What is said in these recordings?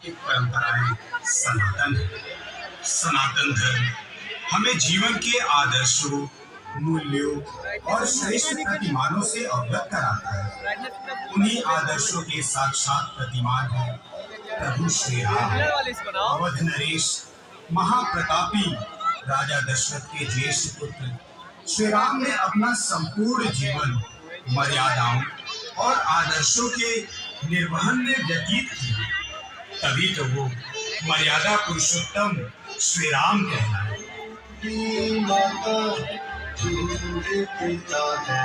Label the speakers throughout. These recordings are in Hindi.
Speaker 1: कि परंपराएं सनातन है। सनातन धर्म हमें जीवन के आदर्शों, मूल्यों और श्रेष्ठ प्रतिमानों से अवगत कराता है। उन्हीं आदर्शों के साक्षात प्रतिमान हैं प्रभु श्री राम। अवध नरेश महाप्रतापी राजा दशरथ के ज्येष्ठ पुत्र श्री राम ने अपना संपूर्ण जीवन मर्यादाओं और आदर्शों के निर्वहन में व्यतीत किया। तभी तो वो मर्यादा पुरुषोत्तम श्री राम कहलाए।
Speaker 2: माता तूने पिता है,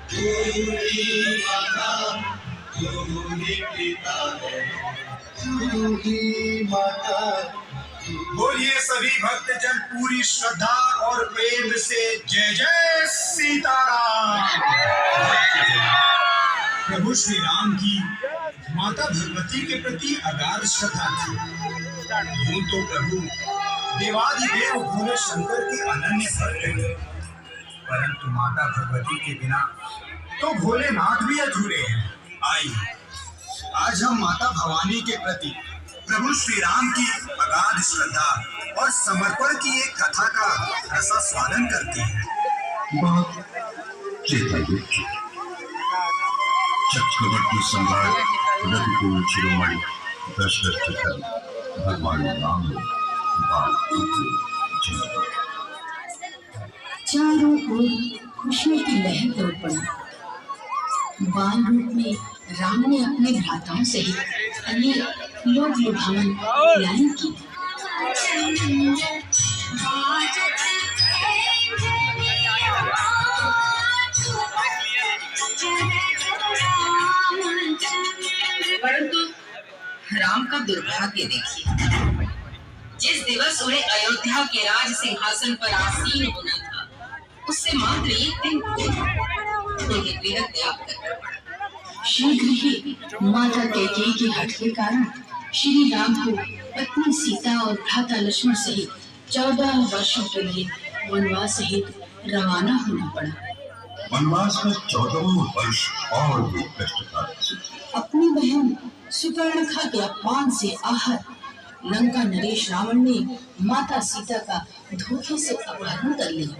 Speaker 2: तूही माता तूने पिता है, तूही माता।
Speaker 1: बोलिए सभी भक्तजन पूरी श्रद्धा और प्रेम से जय जय सीताराम। प्रभु श्री राम की माता भगवती के प्रति अगाध श्रद्धा थी। यूं तो प्रभु देवादिदेव भोले शंकर के अनन्य भक्त हैं, परंतु माता भगवती के बिना तो भोलेनाथ भी अधूरे हैं। आइए आज हम माता भवानी के प्रति प्रभु श्री राम की अगाध श्रद्धा और समर्पण की एक कथा का रसास्वादन करते हैं।
Speaker 2: बात चेतायुक्त चक्रवर्ती सम्राट रघुकुल शिरोमणि दशरथ पिता भगवान राम ने बाल
Speaker 3: चारों ओर खुशियों की लहर दौड़ पड़ी। बाल रूप में राम ने अपने भ्राताओं सहित अनेक लोक लुभावन लीलाएं की।
Speaker 4: परंतु राम का दुर्भाग्य देखिए। जिस दिवस उन्हें अयोध्या के राज सिंहासन पर आसीन होना था, उससे मात्र एक दिन उन्हें गृह त्याग करना पड़ा।
Speaker 3: शीघ्र ही माता कैकेयी के हठ के कारण श्री राम को पत्नी सीता और भ्राता लक्ष्मण सहित 14 वर्षों के लिए वनवास सहित रवाना होना पड़ा।
Speaker 2: वनवास में 14वां वर्ष और भी कष्टकारी से।
Speaker 3: अपनी बहन सुपर्णखा के अपमान से आहत लंका नरेश रावण ने माता सीता का धोखे से अपहरण कर लिया।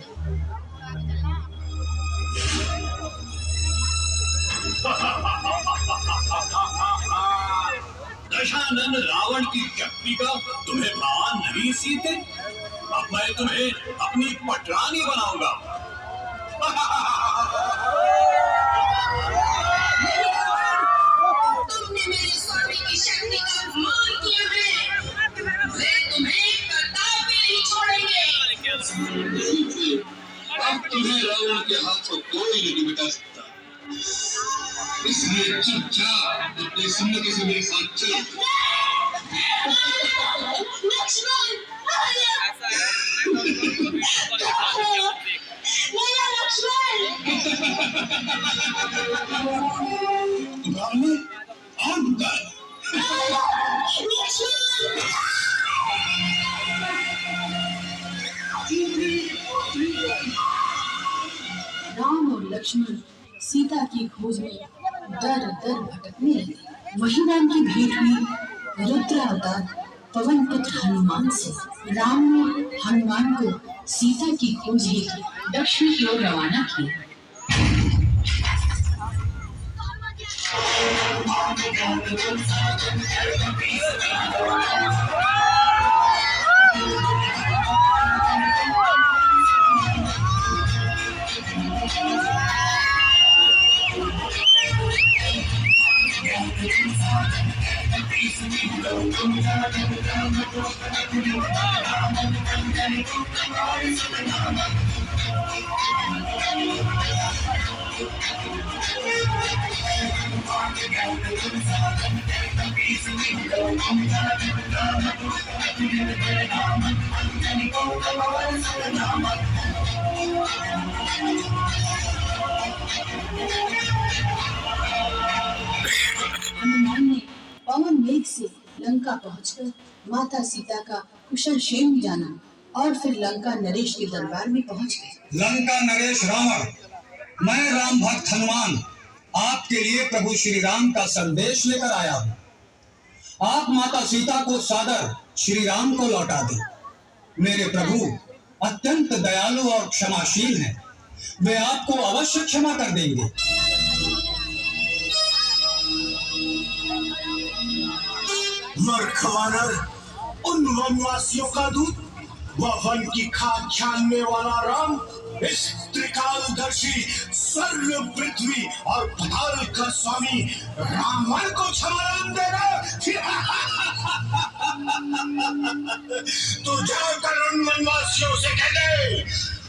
Speaker 5: दशानन रावण की शक्ति का तुम्हें भान नहीं सीते। अब मैं तुम्हें अपनी पटरानी बनाऊंगा।
Speaker 4: तुमने मेरे स्वामी की शक्ति का अपमान किया है। वे तुम्हें कदापि नहीं छोड़ेंगे।
Speaker 5: अब तुम्हें रावण के हाथों कोई नहीं मिटा सकता। इसलिए चुपचाप अपनी सम्मति से मेरे साथ चलो।
Speaker 4: लक्ष्मण, मेरा लक्ष्मण।
Speaker 5: रावण आग कर।
Speaker 3: राम और लक्ष्मण सीता की खोज में दर दर भटकने लगे। वही राम की भेंट हुई रुद्र अवतार पवन पुत्र हनुमान से। राम ने हनुमान को सीता की खोज हेतु दक्षिण की ओर रवाना किया। हनुमान ने पवन वेग से लंका पहुंचकर माता सीता का कुशल क्षेम जाना और फिर लंका नरेश के दरबार में पहुंच गए।
Speaker 1: लंका नरेश रावण, मैं राम भक्त हनुमान आपके लिए प्रभु श्री राम का संदेश लेकर आया हूँ।
Speaker 6: आप माता सीता को सादर श्री राम को लौटा दें। मेरे प्रभु अत्यंत दयालु और क्षमाशील हैं, वे आपको अवश्य क्षमा कर देंगे।
Speaker 1: मूर्ख वानर, उन वनवासियों का दूत, वह वन की खाक छानने वाला राम, इस त्रिकालदर्शी स्वर्ग पृथ्वी और पाताल का स्वामी रावण को क्षमा देगा। तो जाकर उन वनवासियों से कह दे,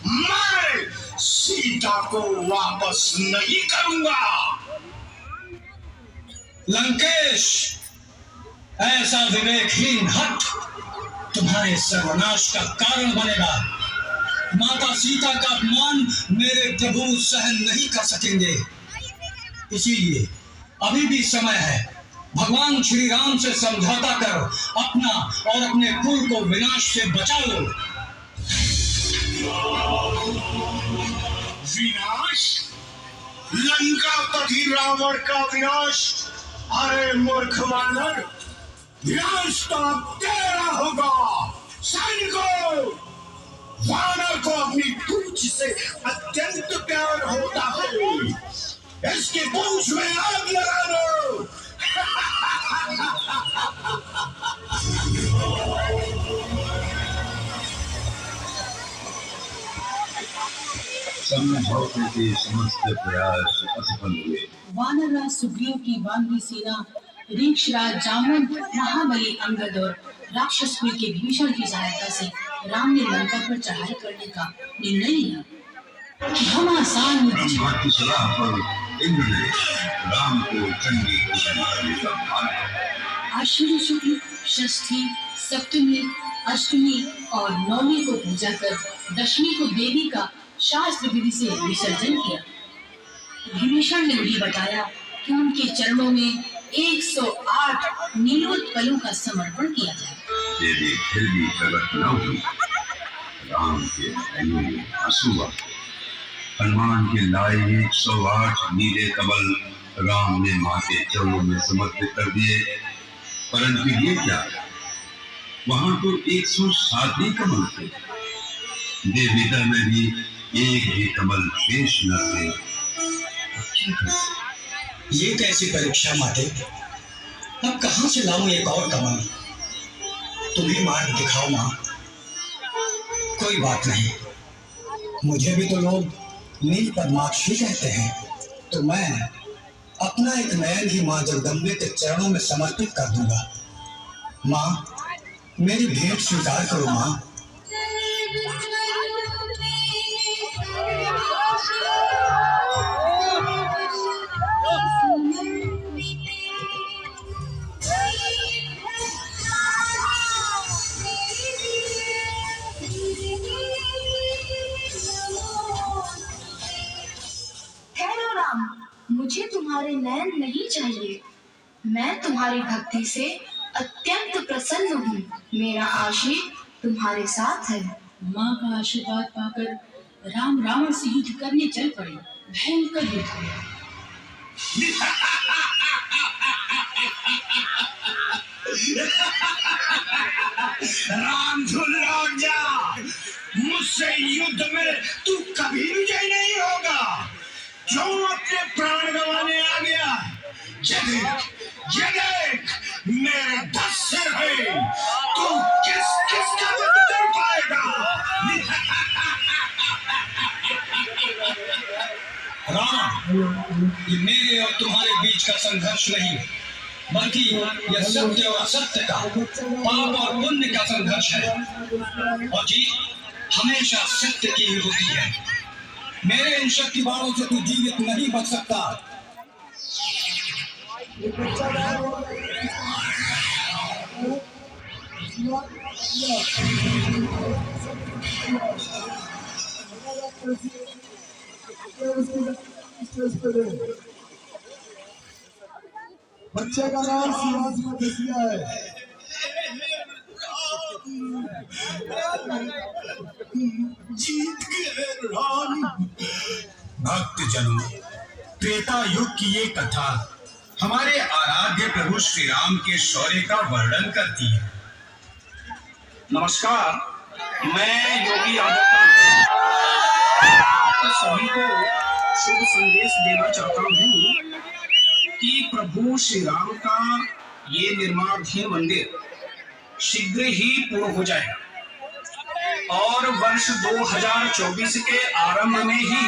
Speaker 1: मैं सीता को वापस नहीं करूंगा।
Speaker 6: लंकेश, ऐसा विवेकहीन हट तुम्हारे सर्वनाश का कारण बनेगा। माता सीता का अपमान मेरे प्रभु सहन नहीं कर सकेंगे। इसीलिए अभी भी समय है, भगवान श्री राम से समझौता कर अपना और अपने कुल को विनाश से बचा लो।
Speaker 1: विनाश? लंकापति रावण का विनाश? अरे मूर्ख वानर, विनाश तो अब तेरा होगा। सैनिकों, वानर को अपनी पूंछ से अत्यंत प्यार होता है, इसकी पूंछ में आग लगा दो।
Speaker 2: समझौते के समस्त प्रयास असफल हुए।
Speaker 3: वानरराज सुग्रीव की बानवी सेना, ऋक्षराज जामवंत, महाबली अंगद और राक्षस कुल के भीषण की सहायता से राम ने लंका पर चढ़ाई करने का निर्णय लिया कि हम आसान में
Speaker 2: ब्रह्मा की सलाह पर इंद्र ने राम को चंडी को मारने का भार दिया।
Speaker 3: आश्विन शुक्ल षष्ठी, सप्तमी, अष्टमी और नवमी को पूजा कर दशमी को देवी का शास्त्र विधि से विसर्जन किया। विभीषण ने उन्हें बताया कि उनके चरणों में 108 नीलोत्पलों का समर्पण किया जाए।
Speaker 2: देवी फिर भी प्रकट न हुई। राम के नयनों में आंसू आ गए। हनुमान के लाए 108 नीले कमल राम ने मां के चरणों में समर्पित कर दिए, परंतु ये क्या, वहां तो 107 ही कमल थे। देवता में भी एक भी कमल शेष न थे।
Speaker 6: ये कैसी परीक्षा माते? अब कहां से लाऊं एक और कमल? तुम्हें मार्ग दिखाओ मां। कोई बात नहीं, मुझे भी तो लोग नील पद्माक्षी कहते हैं, तो मैं अपना एक नयन ही मां जगदम्बे के चरणों में समर्पित कर दूंगा। मां, मेरी भेंट स्वीकार करो मां।
Speaker 7: मुझे तुम्हारे नयन नहीं चाहिए। मैं तुम्हारी भक्ति से अत्यंत प्रसन्न हूँ। मेरा आशीष तुम्हारे साथ है।
Speaker 3: माँ का आशीर्वाद पाकर राम रावण से युद्ध करने चल पड़े। भयंकर युद्ध हुआ।
Speaker 1: राम लौट जा, मुझसे युद्ध में तू कभी विजय नहीं होगा। जो अपने प्राण गंवाने आ गया, ये देख मेरे 10 सिर है, तू किसका वध कर पाएगा?
Speaker 6: राम, ये मेरे और तुम्हारे बीच का संघर्ष नहीं, बल्कि यह सत्य और असत्य का, पाप और पुण्य का संघर्ष है। और जीत हमेशा सत्य की ही होती है। मेरे इन शक्ति बाणों से तू जीवित नहीं बच सकता।
Speaker 8: बच्चे का नाम शिवाजी मधेसिया है।
Speaker 1: जीत गए राम। भक्त जनों, त्रेता युग की ये कथा हमारे आराध्य प्रभु श्री राम के शौर्य का वर्णन करती है।
Speaker 5: नमस्कार, मैं योगी आदित्यनाथ आप सभी को शुभ संदेश देना चाहता हूँ कि प्रभु श्री राम का ये निर्माणाधीन मंदिर शीघ्र ही पूर्ण हो जाएगा और वर्ष 2024 के आरंभ में ही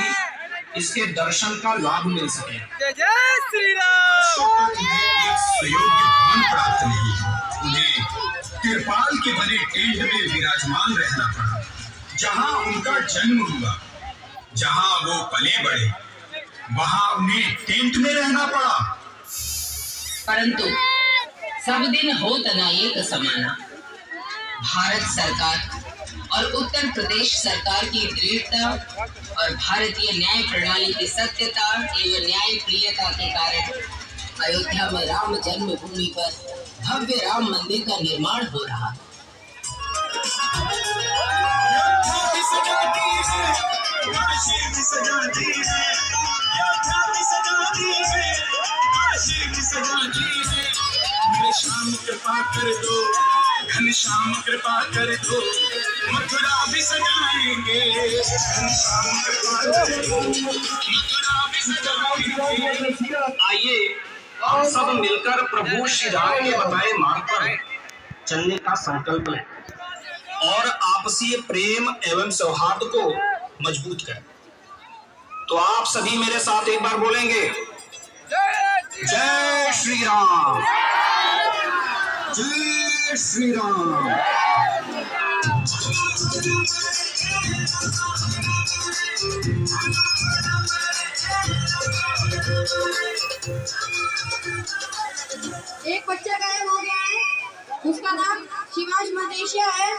Speaker 5: इसके दर्शन का लाभ मिल सके।
Speaker 1: एक सुयोग्य भवन प्राप्त नहीं है, उन्हें तिरपाल के बने टेंट में विराजमान रहना पड़ा। जहाँ उनका जन्म हुआ, जहाँ वो पले बढ़े, वहाँ उन्हें टेंट में रहना पड़ा।
Speaker 4: परंतु सब दिन होत न एक समाना। भारत सरकार और उत्तर प्रदेश सरकार की दृढ़ता और भारतीय न्याय प्रणाली की सत्यता एवं न्याय प्रियता के कारण अयोध्या में राम जन्मभूमि पर भव्य राम मंदिर का निर्माण हो रहा है।
Speaker 1: घनश्याम कृपा कर दो, घनश्याम कृपा कर दो, मथुरा भी सजाएंगे। घनश्याम कृपा कर दो, मथुरा भी सजाएंगे।
Speaker 5: आइए हम सब मिलकर प्रभु श्री राम के बताए मार्ग पर चलने का संकल्प लें और आपसी प्रेम एवं सौहार्द को मजबूत करें। तो आप सभी मेरे साथ एक बार बोलेंगे, जय श्री राम, जय श्री राम।
Speaker 9: एक बच्चा गायब हो गया है, उसका नाम शिवाज मदेशिया है।